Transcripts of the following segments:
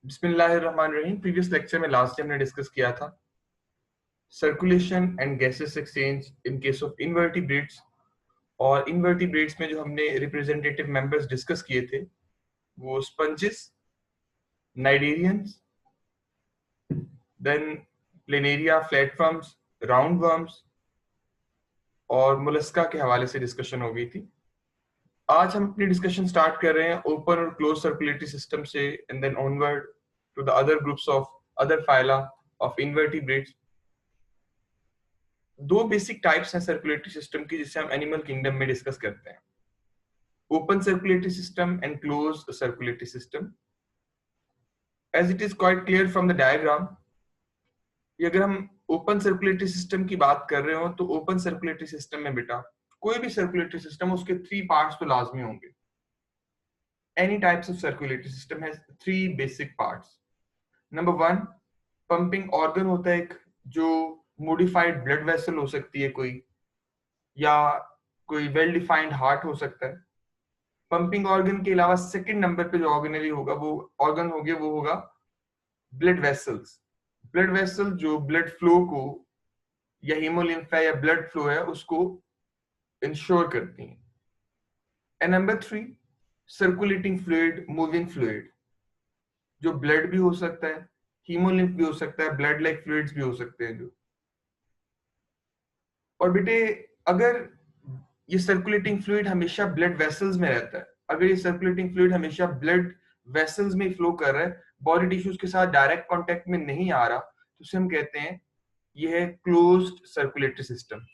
बिस्मिल्लाहिर्रहमानिर्रहीम। Previous lecture में last time हमने डिस्कस किया था circulation and gases exchange in case of invertebrates, और इनवर्टिब्रेट्स में जो हमने रिप्रेजेंटेटिव मेंबर्स डिस्कस किए थे वो sponges, cnidarians, then planaria, flatworms, roundworms और मोलस्का के हवाले से डिस्कशन हो गई थी। आज हम अपनी डिस्कशन स्टार्ट कर रहे हैं ओपन और क्लोज सर्कुलेटरी सिस्टम से and then onward to the other groups of other phyla of invertebrates. दो बेसिक टाइप्स हैं सर्कुलेटरी सिस्टम की जिसे हम एनिमल किंगडम में डिस्कस करते हैं, open circulatory system and close circulatory system. As it is quite clear from the diagram, अगर हम ओपन सर्कुलेटरी सिस्टम की बात कर रहे हो तो ओपन सर्कुलेटरी सिस्टम में बेटा कोई भी सर्कुलेटरी सिस्टम उसके 3 पार्ट्स तो लाजमी होंगे। Any types of circulatory system has 3 basic parts. Number 1, pumping organ होता है एक, जो मॉडिफाइड ब्लड वेसल हो सकती है कोई, या कोई वेल डिफाइंड हार्ट हो सकता है। पंपिंग ऑर्गन के अलावा सेकंड नंबर पे जो ऑर्गेनली होगा वो ऑर्गन हो गया, वो होगा ब्लड वेसल्स। ब्लड वेसल जो ब्लड फ्लो को या हीमोलिम्फ है या ब्लड फ्लो है उसको इंश्योर करती हैं। And number 3, circulating fluid, moving fluid, जो ब्लड भी हो सकता है, हीमोलिम्फ भी हो सकता है, ब्लड लाइक फ्लूइड्स भी हो सकते हैं जो। और बेटे अगर ये सर्कुलेटिंग फ्लूइड हमेशा ब्लड वेसल्स में रहता है, अगर ये सर्कुलेटिंग फ्लूइड हमेशा ब्लड वेसल्स में फ्लो कर रहा है, बॉडी टिश्यूज के साथ डायरेक्ट कांटेक्ट में नहीं आ रहा, तो उसे हम कहते हैं ये है क्लोज्ड सर्कुलेटरी सिस्टम।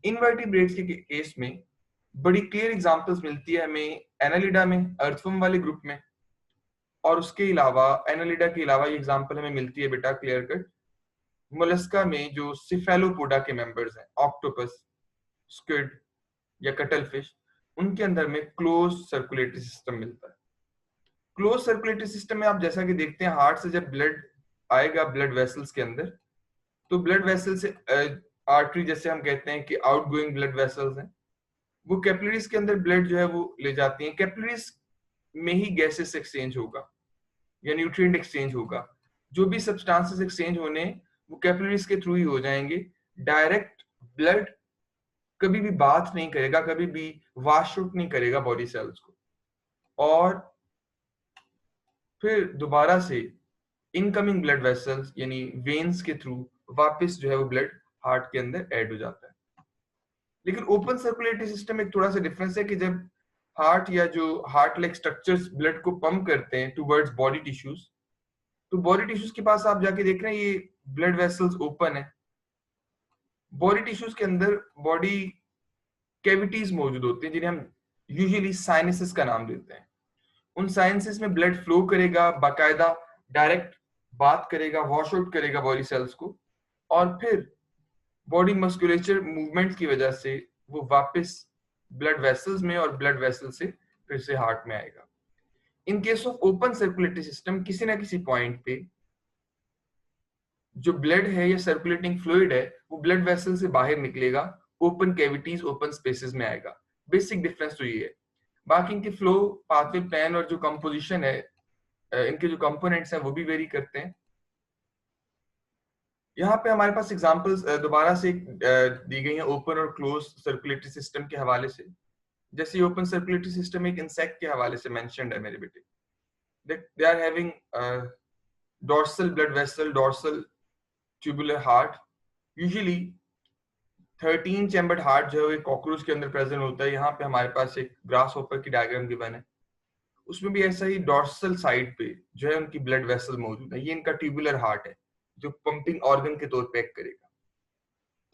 इनवर्टिब्रेट्स के केस में बड़ी क्लियर एग्जांपल्स मिलती है हमें एनालिडा में, अर्थवर्म वाले ग्रुप में, और उसके अलावा एनालिडा के अलावा ये एग्जांपल हमें मिलती है बेटा क्लियर कट मोलस्का में, जो सिफेलोपोडा के मेंबर्स हैं, ऑक्टोपस, स्क्विड या कटल फिश, उनके अंदर में क्लोज सर्कुलेटरी सिस्टम मिलता है। क्लोज सर्कुलेटरी सिस्टम में आप जैसा कि देखते हैं हार्ट से जब ब्लड आएगा ब्लड वेसल्स के अंदर, तो ब्लड वेसल से आर्टरी जैसे हम कहते हैं कि आउटगोइंग ब्लड वेसल्स हैं, वो कैपिलरीज के अंदर ब्लड जो है वो ले जाती हैं। कैपिलरीज में ही गैसेस एक्सचेंज होगा या न्यूट्रिएंट एक्सचेंज होगा। जो भी सब्सटेंसेस एक्सचेंज होने वो कैपिलरीज के थ्रू ही हो जाएंगे। डायरेक्ट ब्लड कभी भी बात नहीं करेगा, कभी भी वाश आउट नहीं करेगा बॉडी सेल्स को, और फिर दोबारा से इनकमिंग ब्लड वेसल्स यानी वेन्स के थ्रू वापस जो है वो ब्लड हार्ट के अंदर ऐड हो जाता है। लेकिन ओपन सर्कुलेटरी सिस्टम एक थोड़ा सा डिफरेंस है कि जब हार्ट या जो हार्ट लाइक स्ट्रक्चर्स ब्लड को पंप करते हैं टुवर्ड्स बॉडी टिश्यूज, तो बॉडी टिश्यूज के पास आप जाके देख रहे हैं ये ब्लड वेसल्स ओपन है। बॉडी टिश्यूज के अंदर बॉडी कैविटीज मौजूद होती हैं जिन्हें हम यूजुअली साइनसेस का नाम देते हैं। उन साइनसेस में ब्लड फ्लो करेगा, बाकायदा डायरेक्ट बात करेगा, वॉश आउट करेगा बॉडी सेल्स को, और फिर बॉडी मस्कुलेचर मूवमेंट की वजह से वो वापस ब्लड वेसल्स में और ब्लड वेसल से फिर से हार्ट में आएगा। इन case of open circulatory system किसी ना किसी पॉइंट पे जो ब्लड है या सर्कुलेटिंग फ्लूइड है वो ब्लड वेसल से बाहर निकलेगा, ओपन कैविटीज, ओपन स्पेसेस में आएगा। बेसिक डिफरेंस तो ये है। बाकी इनके फ्लो, पाथवे प्लान और जो कंपोजिशन है, इनके जो कंपोनेंट्स हैं वो भी वेरी करते हैं। यहाँ पे हमारे पास एग्जांपल्स दोबारा से दी गई हैं ओपन और क्लोज सर्कुलेटरी सिस्टम के हवाले से। जैसे ओपन सर्कुलेटरी सिस्टम एक इंसेक्ट के हवाले से मेंशन्ड है मेरे बेटे। They are having dorsal blood vessel, dorsal tubular heart. Usually 13 chambered heart जो है कॉकरोच के अंदर प्रेजेंट होता है। यहाँ पे हमारे पास एक ग्रास होपर की डायग्राम गिवन है, उसमें भी ऐसा ही डोर्सल साइड पे जो है उनकी ब्लड वेसल मौजूद है। ये इनका ट्यूबुलर हार्ट है जो पंपिंग ऑर्गन के तौर पे एक्ट करेगा।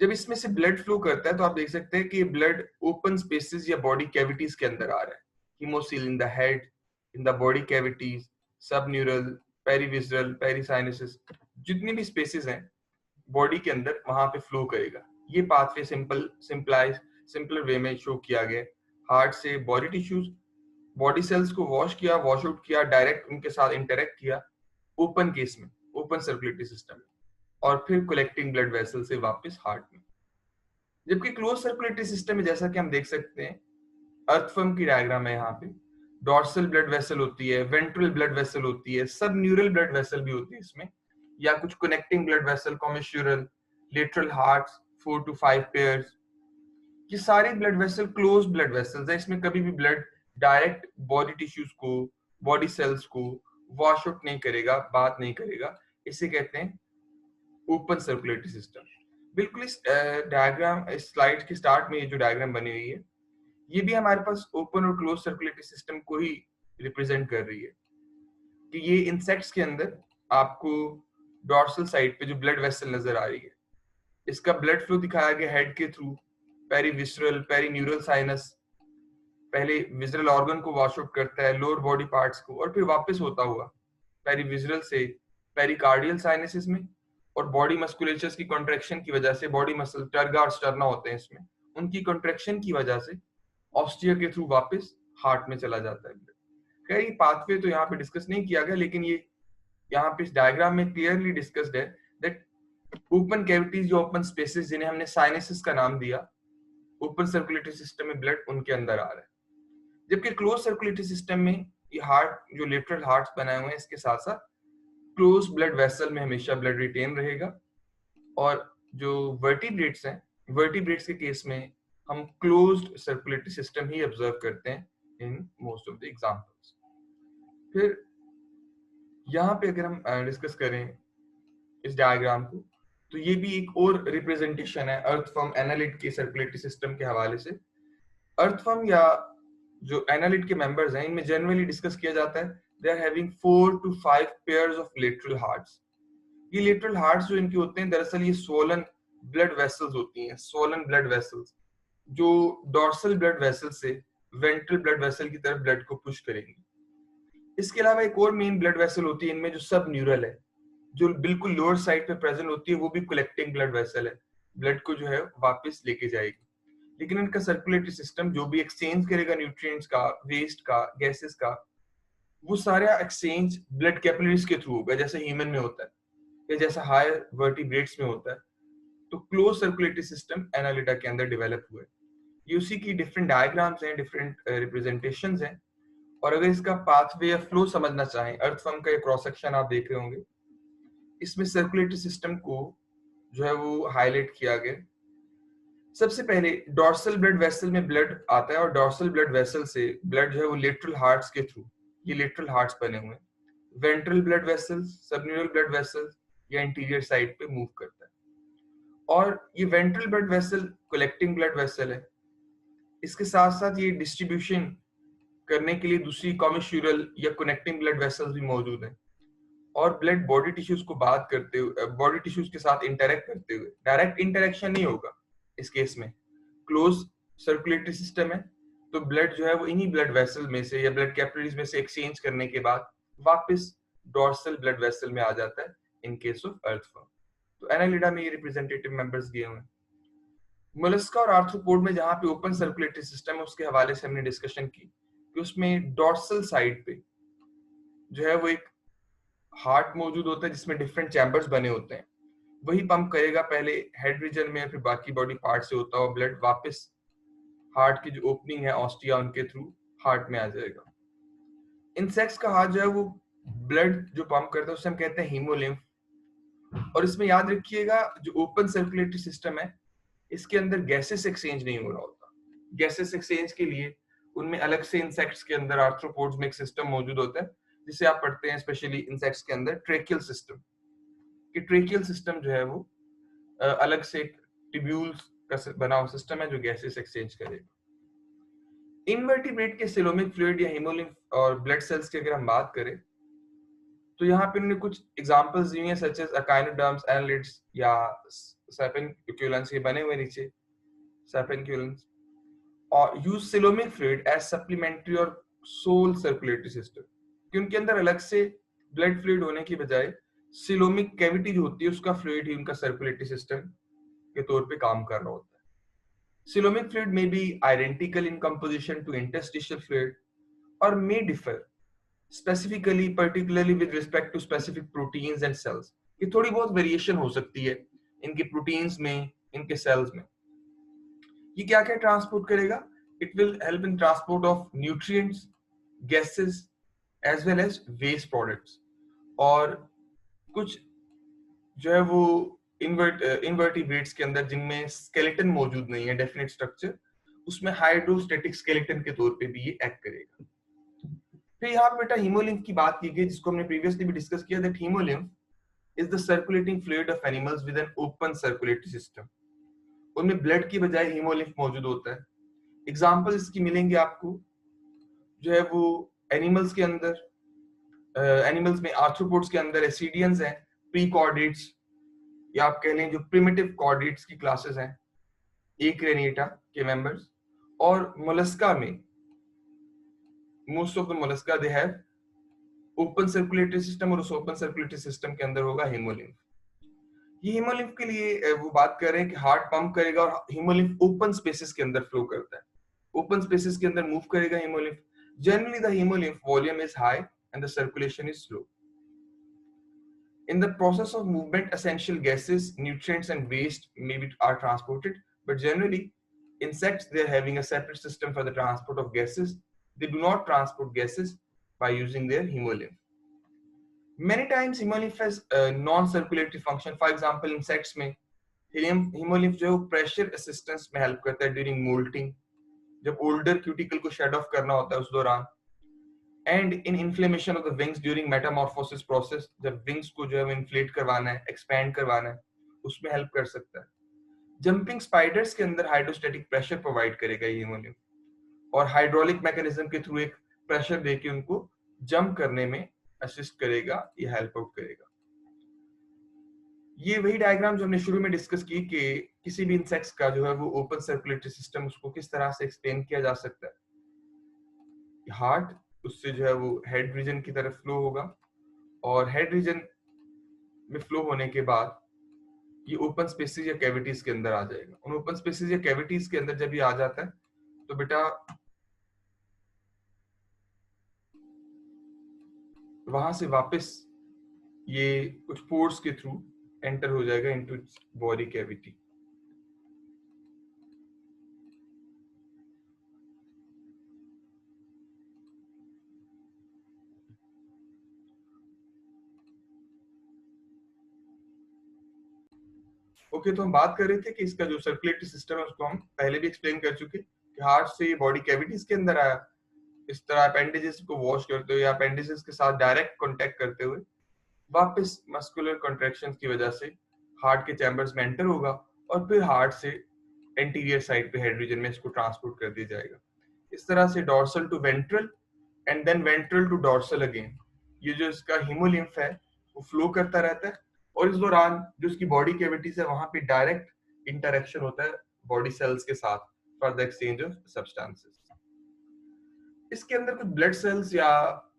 जब इसमें से ब्लड फ्लो करता है तो आप देख सकते हैं कि ये ब्लड ओपन स्पेसेस या बॉडी कैविटीज के अंदर आ रहा है। Haemocoel in the head, in the body cavities, सब न्यूरल, पेरीविसरल, पेरीसाइनसिस, जितनी भी स्पेसेस हैं बॉडी के अंदर वहां पे फ्लो करेगा। ये पाथवे सिंपलर वे में शो किया गया। हार्ट से बॉडी टिश्यूज, बॉडी सेल्स को वॉश किया, वॉश आउट किया, डायरेक्ट उनके साथ इंटरेक्ट किया ओपन केस में, ओपन सर्कुलेटरी सिस्टम में, और फिर कलेक्टिंग ब्लड वेसल से वापस हार्ट में। जबकि क्लोज सर्कुलेटरी सिस्टम में जैसा कि हम देख सकते हैं, अर्थवर्म की डायग्राम है यहाँ पे, डॉर्सल ब्लड वेसल होती है, वेंट्रल ब्लड वेसल होती है, सब न्यूरल ब्लड वेसल भी होती है इसमें, या कुछ connecting blood vessel, commissural, lateral hearts 4 to 5 pairs. ये सारे blood vessel close blood vessels है, इसमें कभी भी ब्लड डायरेक्ट बॉडी टिश्यूज को, बॉडी सेल्स को वॉश आउट नहीं करेगा, बात नहीं करेगा। इसे कहते हैं ओपन सर्कुलेटरी सिस्टम। बिल्कुल इस डायग्राम, इस स्लाइड के स्टार्ट में ये जो डायग्राम बनी हुई है, ये भी हमारे पास ओपन और क्लोज सर्कुलेटरी सिस्टम को ही रिप्रेजेंट कर रही है। कि ये इंसेक्ट्स के अंदर आपको डॉर्सल साइड पे जो ब्लड वेसल नजर आ रही है, इसका ब्लड फ्लो दिखाया गया हेड के थ्रू, पेरीविसरल, पेरीन्यूरल साइनस, पहले विजरल ऑर्गन को वॉश आउट करता है, लोअर बॉडी पार्ट्स को, और फिर वापस होता हुआ पेरीविजरल से पेरिकार्डियल साइनसिस में, और बॉडी मस्कुलेचर्स की कॉन्ट्रैक्शन की वजह से, बॉडी मसल टर्गा और स्टर्ना होते हैं इसमें, उनकी कॉन्ट्रैक्शन की वजह से ऑस्टिया के थ्रू वापस हार्ट में चला जाता है। खैर ये पाथवे तो यहाँ पे डिस्कस नहीं किया गया, लेकिन ये यहाँ पे इस डायग्राम में क्लियरली डिस्कस्ड है दैट ओपन कैविटीज या ओपन स्पेसेस, जिन्हें हमने साइनसिस का नाम दिया, ओपन सर्कुलेटरी सिस्टम में ब्लड उनके अंदर आ रहा है। जबकि क्लोज सर्कुलेटरी सिस्टम में ये हार्ट, जो लेटरल हार्ट्स बनाए हुए हैं, इसके साथ साथ क्लोज ब्लड वेसल में हमेशा ब्लड रिटेन रहेगा। और जो वर्टिब्रेट्स हैं, वर्टिब्रेट्स के केस में हम क्लोज्ड सर्कुलेटरी सिस्टम ही ऑब्जर्व करते हैं in most of the examples. फिर यहाँ पे अगर हम डिस्कस करें इस डायग्राम को, तो ये भी एक और रिप्रेजेंटेशन है अर्थवर्म एनालिड के सर्कुलेटरी सिस्टम के हवाले से। अर्थवर्म या जो एनालिड के मेंबर्स हैं, इनमें जनरली डिस्कस किया जाता है they are having 4 to 5 pairs of lateral hearts. ये लेटरल हार्ट्स जो इनके होते हैं, दरअसल ये स्वोलन ब्लड वेसल्स होती हैं, स्वोलन ब्लड वेसल्स, जो डॉर्सल ब्लड वेसल से वेंट्रल ब्लड वेसल की तरफ ब्लड को पुश करेंगी। इसके अलावा एक और मेन ब्लड वेसल होती है इनमें, जो सब न्यूरल है, जो बिल्कुल लोअर साइड पे प्रेजेंट होती है, वो भी कलेक्टिंग ब्लड वेसल है, ब्लड को जो है वापस लेके जाएगी। लेकिन इनका सर्कुलेटरी सिस्टम जो भी एक्सचेंज करेगा न्यूट्रिएंट्स का, वेस्ट का, गैसेस का, वो सारा एक्सचेंज ब्लड कैपिलरीज के थ्रू होगा, जैसे ह्यूमन में होता है या जैसा हायर वर्टिब्रेट्स में होता है। तो क्लोज सर्कुलेटरी सिस्टम एनालिडा के अंदर डेवलप हुआ है। ये उसी की डिफरेंट डायग्राम्स हैं, डिफरेंट रिप्रेजेंटेशंस हैं। और अगर इसका पाथवे या फ्लो समझना चाहें, अर्थवर्म का एक क्रॉस सेक्शन आप देख रहे होंगे, इसमें सर्कुलेटरी सिस्टम को जो है वो हाईलाइट किया गया। सबसे पहले डॉर्सल ब्लड वेसल में ब्लड आता है, और डॉर्सल ब्लड वेसल से ब्लड जो है वो लेटरल हार्ट्स के थ्रू, ये लेटरल हार्ट्स बने हुए हैं, ventral blood vessels, subneural blood vessels या इंटीरियर साइड पे मूव करता है। और ये ventral blood vessel collecting blood vessel है। इसके साथ साथ ये डिस्ट्रीब्यूशन करने के लिए दूसरी कॉमेश्यूरल या कनेक्टिंग ब्लड वेसल्स भी मौजूद हैं। और ब्लड बॉडी टिश्यूज को बात करते हुए, बॉडी टिश्यूज के साथ इंटरेक्ट करते हुए, डायरेक्ट इंटरेक्शन नहीं होगा इस केस में, क्लोज सर्कुलेटरी सिस्टम है, तो ब्लड जो है वो इन्हीं ब्लड वेसल में से या ब्लड कैपिलरीज में से एक्सचेंज करने के बाद वापस डॉर्सल ब्लड वेसल में आ जाता है इन केस ऑफ अर्थवर्म। तो एनालिडा में ये रिप्रेजेंटेटिव मेंबर्स दिए हुए हैं। मोलस्का और आर्थ्रोपोड में जहां पे ओपन सर्कुलेटरी सिस्टम है, उसके हवाले से हमने डिस्कशन की कि उसमें डॉर्सल साइड पे जो है वो एक हार्ट मौजूद होता है, जिसमें डिफरेंट चैम्बर्स बने होते हैं। वही पंप करेगा पहले हेड रीजन में, फिर बाकी बॉडी पार्ट से होता हुआ ब्लड वापस हार्ट की जो ओपनिंग है ऑस्टिया, उनके थ्रू हार्ट में आ जाएगा। इंसेक्ट्स का हार्ट जो है वो ब्लड जो पंप करता है उसे हम कहते हैं हीमोलिम्फ। और इसमें याद रखिएगा, जो ओपन सर्कुलेटरी सिस्टम है, इसके अंदर गैसेस एक्सचेंज नहीं हो रहा होता। गैसेस एक्सचेंज के लिए उनमें अलग से इंसेक्ट्स के अंदर, आर्थ्रोपोड्स में एक सिस्टम मौजूद होता है, जिसे आप पढ़ते हैं स्पेशली इंसेक्ट्स के अंदर, ट्रेकियल सिस्टम। कि ट्रेकियल सिस्टम जो है वो अलग से एक ट्यूब्यूल्स का बना हुआ सिस्टम है जो गैसेस एक्सचेंज करेगा। इनवर्टिब्रेट के सिलोमिक फ्लूइड या हीमोलिम्फ और ब्लड सेल्स की अगर हम बात करें, तो यहाँ पे उन्होंने कुछ एग्जांपल्स दी हैं, सच एज अकाइनोडर्म्स, एनालिड्स या सैपेनक्यूलेंस, ये बने हुए नीचे सैपेनक्यूलेंस, और use coelomic fluid as supplementary और सोल सर्कुलेटरी सिस्टम, कि उनके अंदर अलग से ब्लड फ्लूइड होने की बजाय सिलोमिक कैविटी जो होती है उसका फ्लूइड ही उनका सर्कुलेटरी सिस्टम के तौर पे काम कर रहा होता है। Coelomic fluid may be identical in composition to interstitial fluid or may differ specifically, particularly with respect to specific proteins and cells। ये थोड़ी बहुत वेरिएशन हो सकती है इनके प्रोटीन्स में, इनके सेल्स में। ये क्या क्या ट्रांसपोर्ट करेगा? It will help in transport of nutrients, gases as well as waste products, और कुछ जो है वो इन्वर्टिब्रेट्स के अंदर जिनमें स्केलेटन मौजूद नहीं है, डेफिनेट स्ट्रक्चर, उसमें हाइड्रोस्टैटिक स्केलेटन के तौर पे भी ये एक्ट करेगा। फिर यहाँ पे बेटा हीमोलिम्फ की बात की गई, जिसको हमने प्रीवियसली भी डिस्कस किया, that haemolymph is the circulating fluid of animals with an open circulatory system. उनमें ब्लड की बजाय हीमोलिम्फ मौजूद होता है। एग्जांपल्स इसकी मिलेंगे आपको, जो है वो एनिमल्स के अंदर, एनिमल्स में आर्थ्रोपोड्स के अंदर एसिडियंस हैं, प्री कॉर्डेट्स, या आप कह लें जो प्रिमिटिव कॉर्डेट्स की क्लासेस हैं, एक्रैनिएटा के मेंबर्स, और मोलस्का में most of the Mollusca they have open circulatory system, और उस ओपन सर्कुलेटरी सिस्टम के अंदर होगा हीमोलिम्फ। ये हीमोलिम्फ के लिए वो बात कर रहे हैं कि हार्ट पंप करेगा और हीमोलिम्फ ओपन स्पेसेस के अंदर फ्लो करता है, ओपन स्पेसेस के अंदर मूव करेगा haemolymph. Generally the haemolymph volume is high and the circulation is slow. In the process of movement, essential gases, nutrients, and waste are transported, but generally, insects, they're having a separate system for the transport of gases. They do not transport gases by using their hemolymph. Many times, hemolymph has a non-circulatory function. For example, insects में hemolymph जो है वो pressure assistance में help करता है during molting, जब older cuticle को shed off करना होता है उस दौरान, and in inflammation of the wings during metamorphosis process, जब wings को जो है inflate करवाना है, expand करवाना है, उसमें help कर सकता है। Jumping spiders के अंदर hydrostatic pressure provide करेगा ये हीमोलिम्फ, और hydraulic mechanism के थ्रू एक pressure देके उनको jump करने में assist करेगा, ये help out करेगा। ये वही डायग्राम जो हमने शुरू में डिस्कस की कि किसी भी इंसेक्ट्स का जो है वो ओपन सर्कुलेटरी सिस्टम, उसको किस तरह से एक्सप्लेन किया जा सकता है। हार्ट उससे जो है वो हेड रीजन की तरफ फ्लो होगा, और हेड रीजन में फ्लो होने के बाद ये ओपन स्पेसेस या कैविटीज के अंदर आ जाएगा। उन ओपन स्पेसेस या कैविटीज के अंदर जब ये आ जाता है तो बेटा वहां से वापस ये कुछ पोर्स के थ्रू एंटर हो जाएगा इनटू बॉडी कैविटी। ओके, तो हम बात कर रहे थे कि इसका जो सर्कुलेटरी सिस्टम है उसको हम पहले भी एक्सप्लेन कर चुके कि हार्ट से बॉडी कैविटीज के अंदर आया, इस तरह अपेंडिजेस को वॉश करते हुए या अपेंडिजेस के साथ डायरेक्ट कांटेक्ट करते हुए वापस मस्कुलर कॉन्ट्रैक्शंस की वजह से हार्ट के चैम्बर्स में एंटर होगा, और फिर हार्ट से एंटीरियर साइड पे हेड रीजन में इसको ट्रांसपोर्ट कर दिया जाएगा। इस तरह से dorsal to ventral and then ventral to dorsal again, ये जो इसका हीमोलिम्फ है वो फ्लो करता रहता है, और इस दौरान जो इसकी बॉडी कैविटीज है वहां पे डायरेक्ट इंटरेक्शन होता है बॉडी सेल्स के साथ for the exchange of substances. इसके अंदर कुछ ब्लड सेल्स या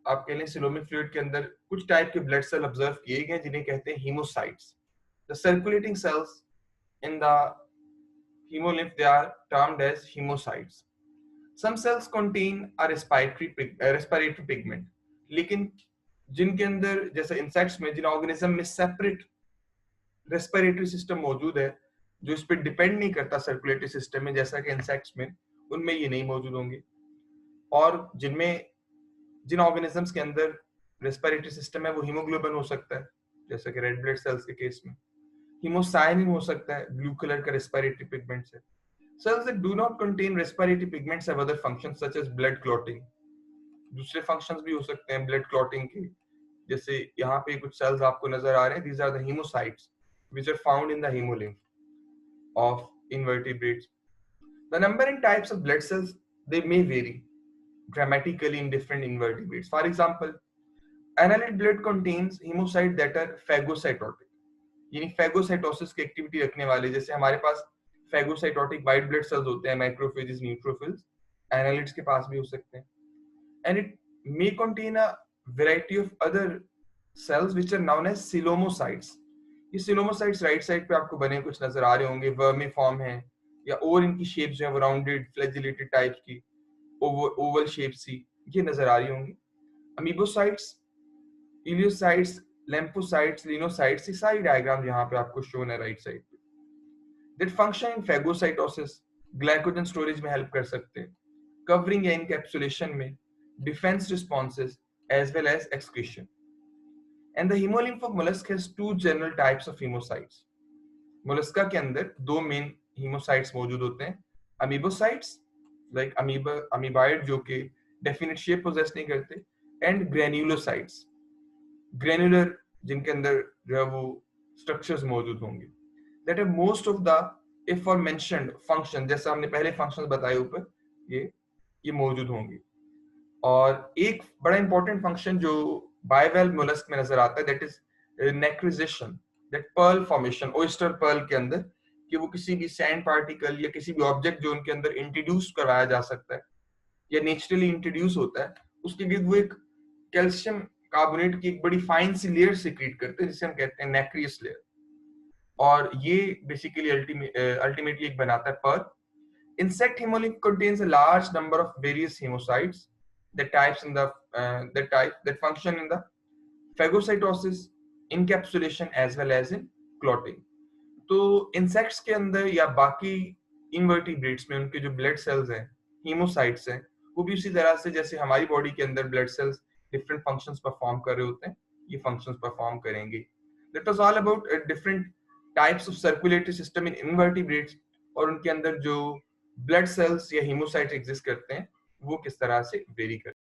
आप कह लें सिलोमिक फ्लूइड के अंदर कुछ टाइप के ब्लड सेल ऑब्जर्व किए गए जिन्हें कहते हैं hemocytes. The circulating cells in the hemolymph, they are termed as hemocytes. Some cells contain a respiratory pigment, लेकिन जिनके अंदर जैसे इंसेक्ट्स में जिन ऑर्गेनिज्म में सेपरेट रेस्पिरेटरी सिस्टम मौजूद है जो इस पर डिपेंड नहीं करता सर्कुलेटरी सिस्टम में, जैसा कि इंसेक्ट्स में, उनमें ये नहीं मौजूद होंगे। और जिन ऑर्गेनिजम्स के अंदर रेस्पिरेटरी सिस्टम है वो हीमोग्लोबिन हो सकता है, जैसा कि रेड ब्लड सेल्स के केस में हीमोसायनिन हो सकता है, ब्लू कलर का रेस्पिरेटरी पिगमेंट्स है। Cells that do not contain respiratory pigments have other functions such as blood clotting. दूसरे फंक्शंस भी हो सकते हैं ब्लड क्लॉटिंग के, जैसे यहाँ पे कुछ सेल्स आपको नजर आ रहे हैं, these are the hemocytes which are found in the hemolymph of invertebrates. The number and types of blood cells, they may vary dramatically in different invertebrates. For example, annelid blood contains hemocytes that are phagocytotic, यानी phagocytosis की activity रखने वाले, जैसे हमारे पास phagocytotic white blood cells होते हैं, macrophages, neutrophils, annelids के पास भी हो सकते हैं। And it may contain a variety of other cells which are known as coelomocytes. ये coelomocytes राइट साइड पे आपको बने कुछ नजर आ रहे होंगे, वर्मिफॉर्म है, या और इनकी शेप जो है वो राउंडेड फ्लैजिलेटेड टाइप की ओवल शेप सी ये नजर आ रही होंगी। अमीबोसाइट्स, इलियोसाइट्स, lymphocytes, lymphocytes, ये सारी डायग्राम यहाँ पे आपको शोन है राइट साइड पे, that function in phagocytosis, glycogen storage में हेल्प कर सकते हैं, कवरिंग या इनकैप्सुलेशन में, defense responses, as well as excretion. And the hemolymph of mollusk has two general types of hemocytes. Mollusca के अंदर दो मेन हीमोसाइट्स मौजूद होते हैं, अमीबोसाइट्स लाइक अमीबाइड जो कि डेफिनेट शेप पोजेस नहीं करते, एंड ग्रेन्युलोसाइट्स ग्रेन्युलर जिनके अंदर जो है वो स्ट्रक्चर्स मौजूद होंगे. That are most of the aforementioned function, जैसा हमने पहले फंक्शंस बताए ऊपर, ये मौजूद होंगे. और एक बड़ा इंपॉर्टेंट फंक्शन जो बाइवैल्व मोलस्क में नजर आता है, that is nacrization, that pearl formation oyster pearl के अंदर, कि वो किसी भी सैंड पार्टिकल या किसी भी ऑब्जेक्ट जो उनके अंदर इंट्रोड्यूस करवाया जा सकता है या नेचुरली इंट्रोड्यूस होता है, उसके गिर्द वो एक कैल्शियम कार्बोनेट की एक बड़ी फाइन सी लेयर सीक्रेट करते हैं जिसे हम कहते हैं नेक्रियस लेयर. और ये बेसिकली अल्टीमेटली एक बनाता है Perl. Insect hemolymph contains a large number of various hemocytes that function in the phagocytosis, encapsulation as well as in clotting. तो insects के अंदर या बाकी invertebrates में उनके जो blood cells हैं, hemocytes हैं, वो भी उसी तरह से जैसे हमारी बॉडी के अंदर blood cells different functions perform कर रहे होते हैं, ये functions perform करेंगे. That was all about different types of circulatory system in invertebrates और उनके अंदर जो ब्लड सेल्स या हीमोसाइट एग्जिस्ट करते हैं वो किस तरह से वेरी करते हैं.